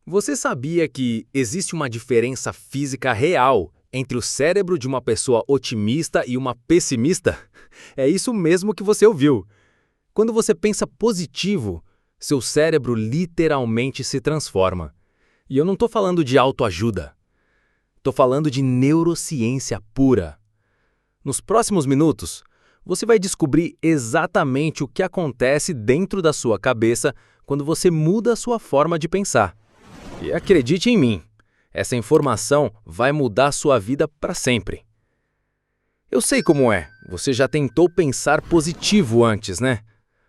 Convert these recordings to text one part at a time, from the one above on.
Você sabia que existe uma diferença física real entre o cérebro de uma pessoa otimista e uma pessimista? É isso mesmo que você ouviu. Quando você pensa positivo, seu cérebro literalmente se transforma. E eu não estou falando de autoajuda. Estou falando de neurociência pura. Nos próximos minutos, você vai descobrir exatamente o que acontece dentro da sua cabeça quando você muda a sua forma de pensar. E acredite em mim, essa informação vai mudar sua vida para sempre. Eu sei como é, você já tentou pensar positivo antes, né?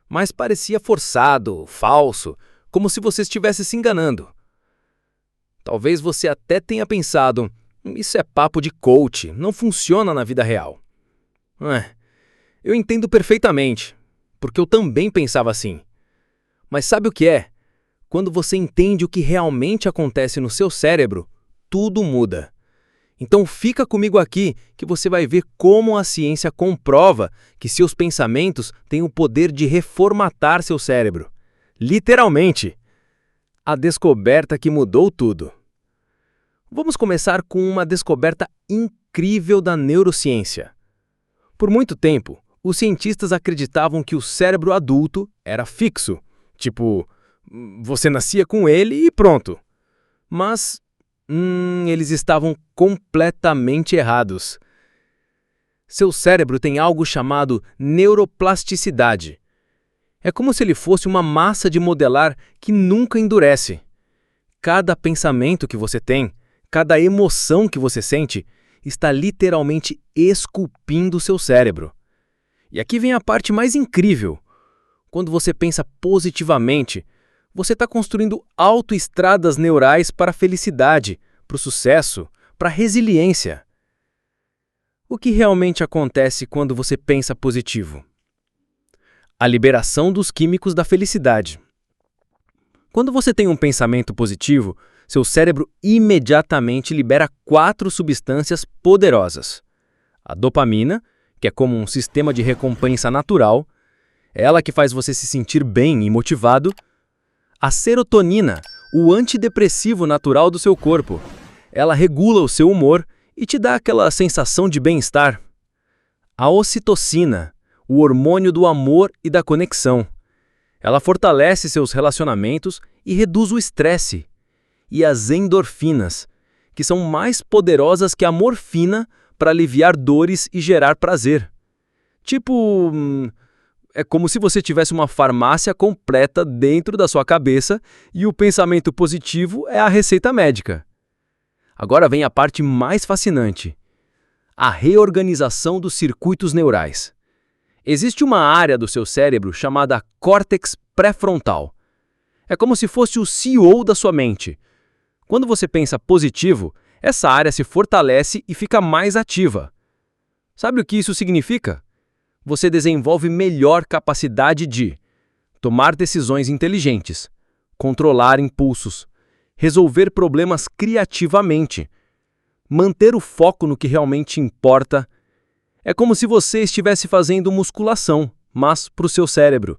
Mas parecia forçado, falso, como se você estivesse se enganando. Talvez você até tenha pensado, isso é papo de coach, não funciona na vida real. Eu entendo perfeitamente, porque eu também pensava assim. Mas sabe o que é? Quando você entende o que realmente acontece no seu cérebro, tudo muda. Então fica comigo aqui que você vai ver como a ciência comprova que seus pensamentos têm o poder de reformatar seu cérebro. Literalmente! A descoberta que mudou tudo. Vamos começar com uma descoberta incrível da neurociência. Por muito tempo, os cientistas acreditavam que o cérebro adulto era fixo, tipo, você nascia com ele e pronto. Mas, eles estavam completamente errados. Seu cérebro tem algo chamado neuroplasticidade. É como se ele fosse uma massa de modelar que nunca endurece. Cada pensamento que você tem, cada emoção que você sente, está literalmente esculpindo seu cérebro. E aqui vem a parte mais incrível. Quando você pensa positivamente, você está construindo autoestradas neurais para a felicidade, para o sucesso, para a resiliência. O que realmente acontece quando você pensa positivo? A liberação dos químicos da felicidade. Quando você tem um pensamento positivo, seu cérebro imediatamente libera 4 substâncias poderosas. A dopamina, que é como um sistema de recompensa natural, é ela que faz você se sentir bem e motivado. A serotonina, o antidepressivo natural do seu corpo. Ela regula o seu humor e te dá aquela sensação de bem-estar. A ocitocina, o hormônio do amor e da conexão. Ela fortalece seus relacionamentos e reduz o estresse. E as endorfinas, que são mais poderosas que a morfina para aliviar dores e gerar prazer. Tipo, é como se você tivesse uma farmácia completa dentro da sua cabeça e o pensamento positivo é a receita médica. Agora vem a parte mais fascinante: a reorganização dos circuitos neurais. Existe uma área do seu cérebro chamada córtex pré-frontal. É como se fosse o CEO da sua mente. Quando você pensa positivo, essa área se fortalece e fica mais ativa. Sabe o que isso significa? Você desenvolve melhor capacidade de tomar decisões inteligentes, controlar impulsos, resolver problemas criativamente, manter o foco no que realmente importa. É como se você estivesse fazendo musculação, mas para o seu cérebro.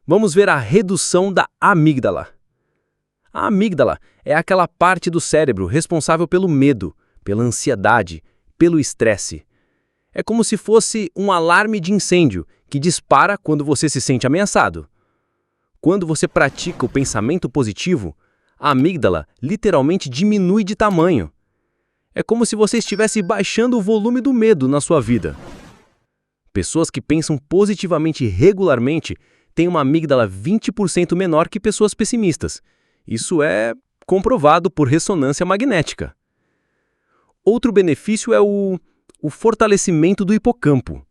Vamos ver a redução da amígdala. A amígdala é aquela parte do cérebro responsável pelo medo, pela ansiedade, pelo estresse. É como se fosse um alarme de incêndio que dispara quando você se sente ameaçado. Quando você pratica o pensamento positivo, a amígdala literalmente diminui de tamanho. É como se você estivesse baixando o volume do medo na sua vida. Pessoas que pensam positivamente regularmente têm uma amígdala 20% menor que pessoas pessimistas. Isso é comprovado por ressonância magnética. Outro benefício é o fortalecimento do hipocampo.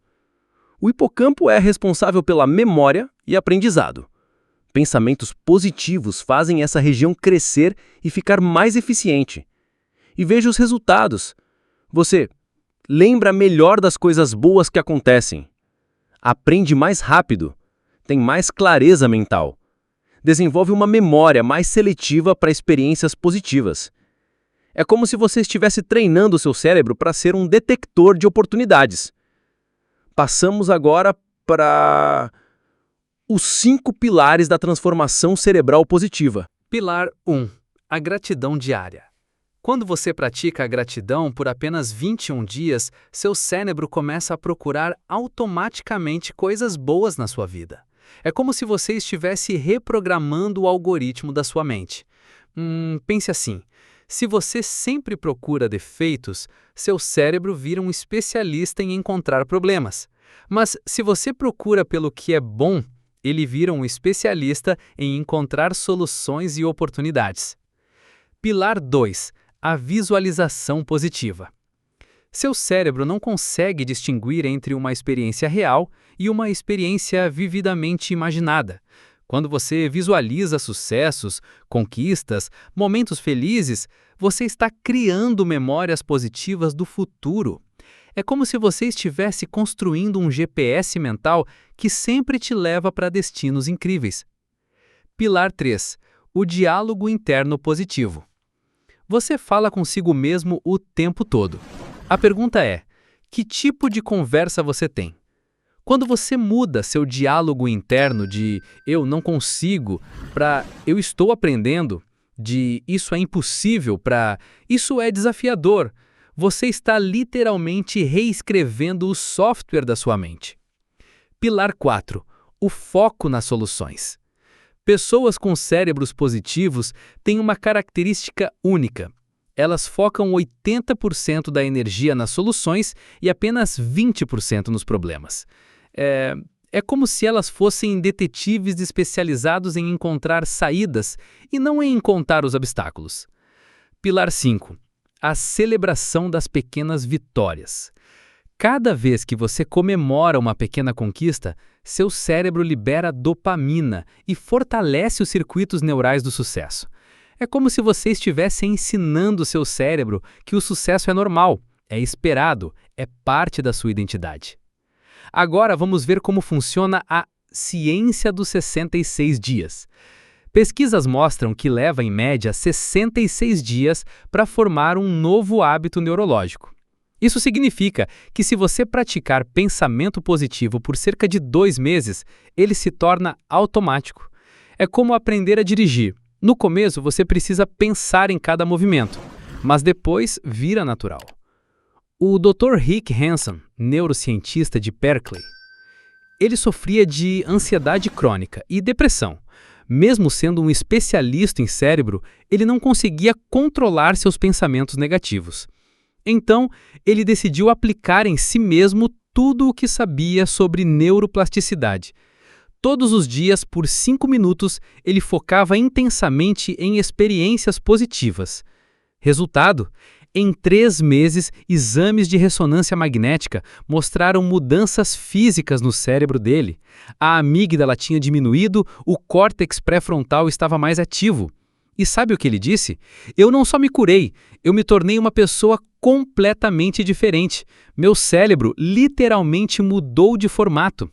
O hipocampo é responsável pela memória e aprendizado. Pensamentos positivos fazem essa região crescer e ficar mais eficiente. E veja os resultados. Você lembra melhor das coisas boas que acontecem. Aprende mais rápido. Tem mais clareza mental. Desenvolve uma memória mais seletiva para experiências positivas. É como se você estivesse treinando o seu cérebro para ser um detector de oportunidades. Passamos agora para os 5 pilares da transformação cerebral positiva. Pilar 1. A gratidão diária. Quando você pratica a gratidão por apenas 21 dias, seu cérebro começa a procurar automaticamente coisas boas na sua vida. É como se você estivesse reprogramando o algoritmo da sua mente. Pense assim: se você sempre procura defeitos, seu cérebro vira um especialista em encontrar problemas. Mas se você procura pelo que é bom, ele vira um especialista em encontrar soluções e oportunidades. Pilar 2. A visualização positiva. Seu cérebro não consegue distinguir entre uma experiência real e uma experiência vividamente imaginada. Quando você visualiza sucessos, conquistas, momentos felizes, você está criando memórias positivas do futuro. É como se você estivesse construindo um GPS mental que sempre te leva para destinos incríveis. Pilar 3. O diálogo interno positivo. Você fala consigo mesmo o tempo todo. A pergunta é: que tipo de conversa você tem? Quando você muda seu diálogo interno de "eu não consigo" para "eu estou aprendendo", de "isso é impossível" para "isso é desafiador", você está literalmente reescrevendo o software da sua mente. Pilar 4. O foco nas soluções. Pessoas com cérebros positivos têm uma característica única. Elas focam 80% da energia nas soluções e apenas 20% nos problemas. É como se elas fossem detetives especializados em encontrar saídas e não em encontrar os obstáculos. Pilar 5. A celebração das pequenas vitórias. Cada vez que você comemora uma pequena conquista, seu cérebro libera dopamina e fortalece os circuitos neurais do sucesso. É como se você estivesse ensinando seu cérebro que o sucesso é normal, é esperado, é parte da sua identidade. Agora vamos ver como funciona a ciência dos 66 dias. Pesquisas mostram que leva em média 66 dias para formar um novo hábito neurológico. Isso significa que se você praticar pensamento positivo por cerca de 2 meses, ele se torna automático. É como aprender a dirigir. No começo, você precisa pensar em cada movimento, mas depois vira natural. O Dr. Rick Hanson, neurocientista de Berkeley, ele sofria de ansiedade crônica e depressão. Mesmo sendo um especialista em cérebro, ele não conseguia controlar seus pensamentos negativos. Então, ele decidiu aplicar em si mesmo tudo o que sabia sobre neuroplasticidade. Todos os dias, por 5 minutos, ele focava intensamente em experiências positivas. Resultado? Em 3 meses, exames de ressonância magnética mostraram mudanças físicas no cérebro dele. A amígdala tinha diminuído, o córtex pré-frontal estava mais ativo. E sabe o que ele disse? Eu não só me curei, eu me tornei uma pessoa completamente diferente. Meu cérebro literalmente mudou de formato.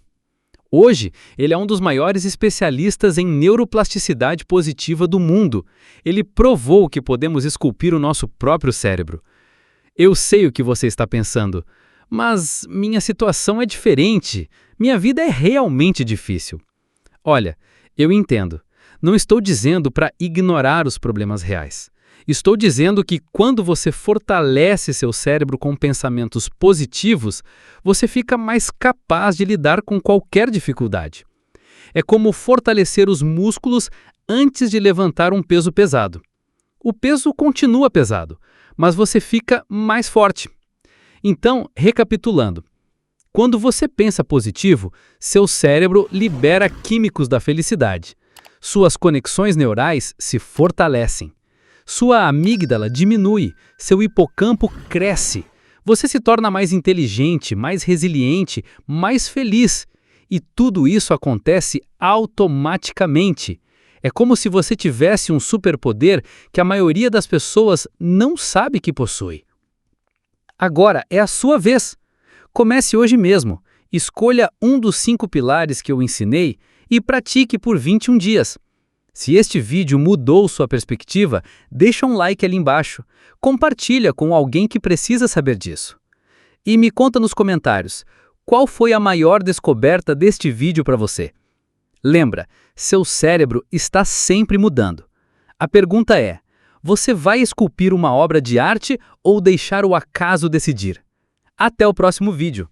Hoje, ele é um dos maiores especialistas em neuroplasticidade positiva do mundo. Ele provou que podemos esculpir o nosso próprio cérebro. Eu sei o que você está pensando, mas minha situação é diferente. Minha vida é realmente difícil. Olha, eu entendo. Não estou dizendo para ignorar os problemas reais. Estou dizendo que quando você fortalece seu cérebro com pensamentos positivos, você fica mais capaz de lidar com qualquer dificuldade. É como fortalecer os músculos antes de levantar um peso pesado. O peso continua pesado, mas você fica mais forte. Então, recapitulando, quando você pensa positivo, seu cérebro libera químicos da felicidade. Suas conexões neurais se fortalecem. Sua amígdala diminui, seu hipocampo cresce. Você se torna mais inteligente, mais resiliente, mais feliz. E tudo isso acontece automaticamente. É como se você tivesse um superpoder que a maioria das pessoas não sabe que possui. Agora é a sua vez. Comece hoje mesmo. Escolha um dos 5 pilares que eu ensinei e pratique por 21 dias. Se este vídeo mudou sua perspectiva, deixa um like ali embaixo. Compartilha com alguém que precisa saber disso. E me conta nos comentários, qual foi a maior descoberta deste vídeo para você? Lembra, seu cérebro está sempre mudando. A pergunta é, Você vai esculpir uma obra de arte ou deixar o acaso decidir? Até o próximo vídeo!